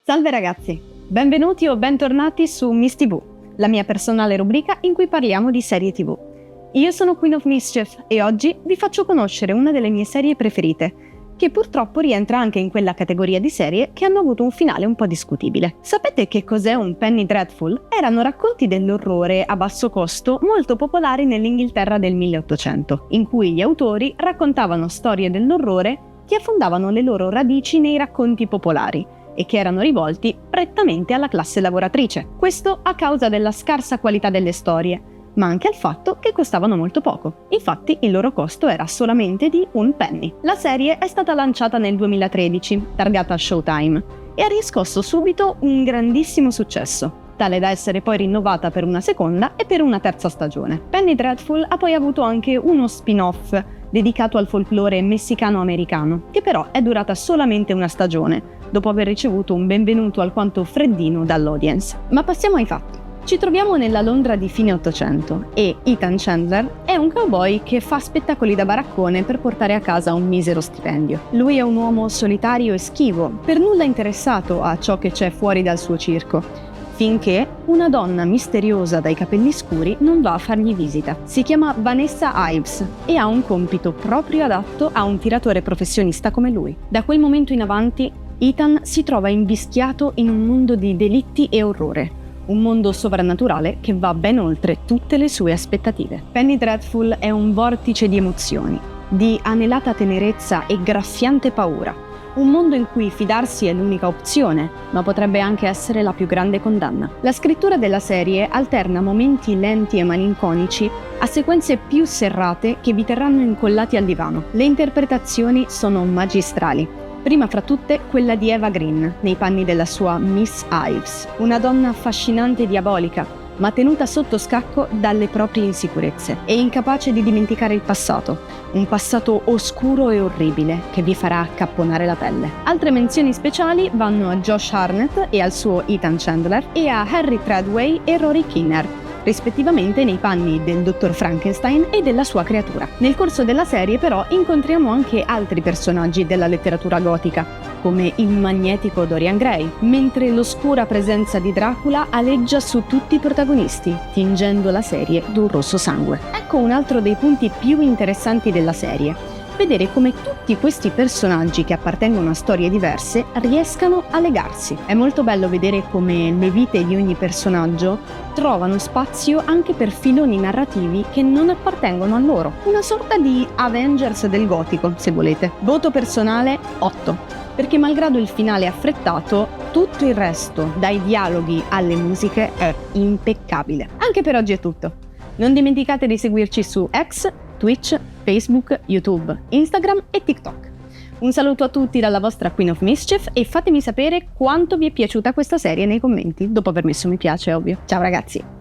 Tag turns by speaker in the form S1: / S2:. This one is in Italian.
S1: Salve ragazzi, benvenuti o bentornati su Miss TV, la mia personale rubrica in cui parliamo di serie TV. Io sono Queen of Mischief e oggi vi faccio conoscere una delle mie serie preferite, che purtroppo rientra anche in quella categoria di serie che hanno avuto un finale un po' discutibile. Sapete che cos'è un Penny Dreadful? Erano racconti dell'orrore a basso costo molto popolari nell'Inghilterra del 1800, in cui gli autori raccontavano storie dell'orrore che affondavano le loro radici nei racconti popolari e che erano rivolti prettamente alla classe lavoratrice. Questo a causa della scarsa qualità delle storie, ma anche al fatto che costavano molto poco. Infatti il loro costo era solamente di un penny. La serie è stata lanciata nel 2013, targata a Showtime, e ha riscosso subito un grandissimo successo, tale da essere poi rinnovata per una seconda e per una terza stagione. Penny Dreadful ha poi avuto anche uno spin-off dedicato al folklore messicano-americano, che però è durata solamente una stagione, dopo aver ricevuto un benvenuto alquanto freddino dall'audience. Ma passiamo ai fatti. Ci troviamo nella Londra di fine Ottocento e Ethan Chandler è un cowboy che fa spettacoli da baraccone per portare a casa un misero stipendio. Lui è un uomo solitario e schivo, per nulla interessato a ciò che c'è fuori dal suo circo, finché una donna misteriosa dai capelli scuri non va a fargli visita. Si chiama Vanessa Ives e ha un compito proprio adatto a un tiratore professionista come lui. Da quel momento in avanti, Ethan si trova invischiato in un mondo di delitti e orrore, un mondo sovrannaturale che va ben oltre tutte le sue aspettative. Penny Dreadful è un vortice di emozioni, di anelata tenerezza e graffiante paura. Un mondo in cui fidarsi è l'unica opzione, ma potrebbe anche essere la più grande condanna. La scrittura della serie alterna momenti lenti e malinconici a sequenze più serrate che vi terranno incollati al divano. Le interpretazioni sono magistrali. Prima fra tutte quella di Eva Green, nei panni della sua Miss Ives, una donna affascinante e diabolica, ma tenuta sotto scacco dalle proprie insicurezze e incapace di dimenticare il passato, un passato oscuro e orribile che vi farà accapponare la pelle. Altre menzioni speciali vanno a Josh Hartnett e al suo Ethan Chandler e a Harry Treadway e Rory Kinnear, rispettivamente nei panni del dottor Frankenstein e della sua creatura. Nel corso della serie però incontriamo anche altri personaggi della letteratura gotica, come il magnetico Dorian Gray, mentre l'oscura presenza di Dracula aleggia su tutti i protagonisti, tingendo la serie d'un rosso sangue. Ecco un altro dei punti più interessanti della serie: vedere come tutti questi personaggi che appartengono a storie diverse riescano a legarsi. È molto bello vedere come le vite di ogni personaggio trovano spazio anche per filoni narrativi che non appartengono a loro. Una sorta di Avengers del gotico, se volete. Voto personale 8, perché malgrado il finale affrettato, tutto il resto, dai dialoghi alle musiche, è impeccabile. Anche per oggi è tutto. Non dimenticate di seguirci su X, Twitch, Facebook, YouTube, Instagram e TikTok. Un saluto a tutti dalla vostra Queen of Mischief e fatemi sapere quanto vi è piaciuta questa serie nei commenti, dopo aver messo mi piace, ovvio. Ciao ragazzi!